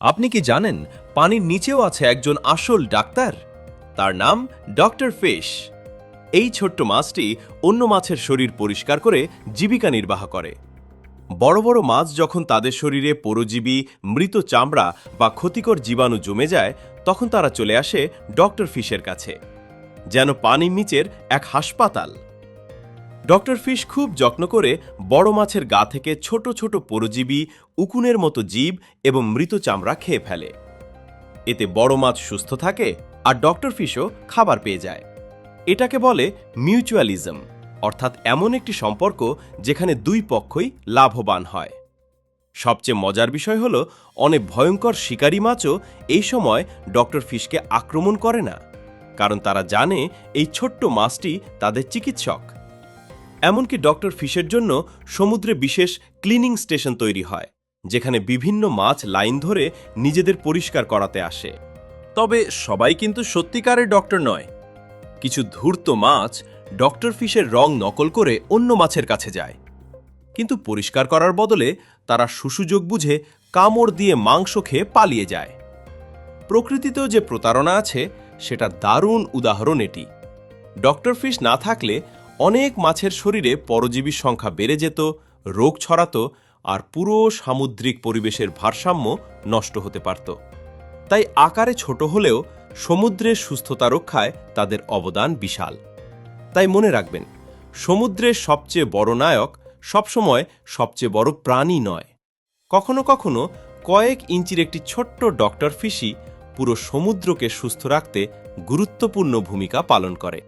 আপনি কি জানেন পানির নিচেও আছে একজন আসল ডাক্তার? তার নাম ডক্টর ফিশ। এই ছোট্ট মাছটি অন্য মাছের শরীর পরিষ্কার করে জীবিকা নির্বাহ করে। বড় বড় মাছ যখন তাদের শরীরে পরজীবী, মৃত চামড়া বা ক্ষতিকর জীবাণু জমে যায়, তখন তারা চলে আসে ডক্টর ফিশের কাছে, যেন পানির নিচের এক হাসপাতাল। ডক্টর ফিশ খুব যত্ন করে বড় মাছের গা থেকে ছোট ছোট পরজীবী, উকুনের মতো জীব এবং মৃত চামড়া খেয়ে ফেলে। এতে বড় মাছ সুস্থ থাকে আর ডক্টর ফিশও খাবার পেয়ে যায়। এটাকে বলে মিউচুয়ালিজম, অর্থাৎ এমন একটি সম্পর্ক যেখানে দুই পক্ষই লাভবান হয়। সবচেয়ে মজার বিষয় হলো, অনেক ভয়ঙ্কর শিকারী মাছও এই সময় ডক্টর ফিশকে আক্রমণ করে না, কারণ তারা জানে এই ছোট্ট মাছটি তাদের চিকিৎসক। এমনকি ডক্টর ফিশের জন্য সমুদ্রে বিশেষ ক্লিনিং স্টেশন তৈরি হয়, যেখানে বিভিন্ন মাছ লাইন ধরে নিজেদের পরিষ্কার করাতে আসে। তবে সবাই কিন্তু সত্যিকারের ডক্টর নয়। কিছু ধূর্ত মাছ ডক্টর ফিশের রং নকল করে অন্য মাছের কাছে যায়, কিন্তু পরিষ্কার করার বদলে তারা সুসুযোগ বুঝে কামড় দিয়ে মাংস খেয়ে পালিয়ে যায়। প্রকৃতিতেও যে প্রতারণা আছে, সেটা দারুণ উদাহরণ এটি। ডক্টর ফিশ না থাকলে অনেক মাছের শরীরে পরজীবীর সংখ্যা বেড়ে যেত, রোগ ছড়াতো, আর পুরো সামুদ্রিক পরিবেশের ভারসাম্য নষ্ট হতে পারত। তাই আকারে ছোট হলেও সমুদ্রের সুস্থতা রক্ষায় তাদের অবদান বিশাল। তাই মনে রাখবেন, সমুদ্রের সবচেয়ে বড় নায়ক সবসময় সবচেয়ে বড় প্রাণী নয়। কখনো কখনো কয়েক ইঞ্চির একটি ছোট্ট ডক্টর ফিশই পুরো সমুদ্রকে সুস্থ রাখতে গুরুত্বপূর্ণ ভূমিকা পালন করে।